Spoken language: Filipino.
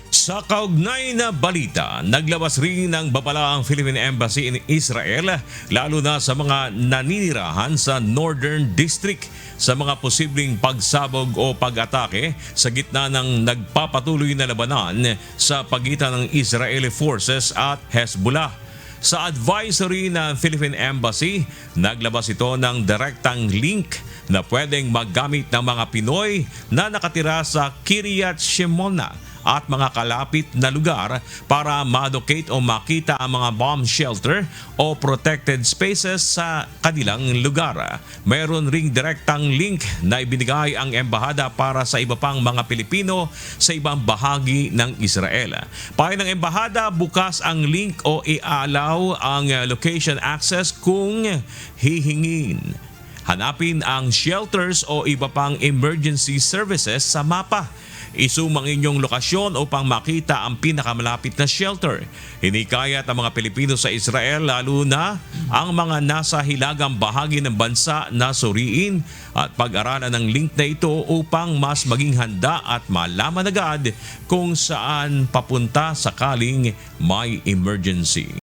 Sa kaugnay na balita, naglabas rin ng babala ang Philippine Embassy in Israel lalo na sa mga naninirahan sa Northern District sa mga posibleng pagsabog o pag-atake sa gitna ng nagpapatuloy na labanan sa pagitan ng Israeli forces at Hezbollah. Sa advisory ng Philippine Embassy, naglabas ito ng direktang link na pwedeng magamit ng mga Pinoy na nakatira sa Kiryat Shimona at mga kalapit na lugar para ma-locate o makita ang mga bomb shelter o protected spaces sa kanilang lugar. Mayroon ring direktang link na ibinigay ang embahada para sa iba pang mga Pilipino sa ibang bahagi ng Israel. Payo ng embahada, bukas ang link o i-allow ang location access kung hihingin. Hanapin ang shelters o iba pang emergency services sa mapa. Isumang inyong lokasyon upang makita ang pinakamalapit na shelter. Hinikayat ang mga Pilipino sa Israel lalo na ang mga nasa hilagang bahagi ng bansa na suriin at pag-aralan ng link na ito upang mas maging handa at malaman agad kung saan papunta sakaling may emergency.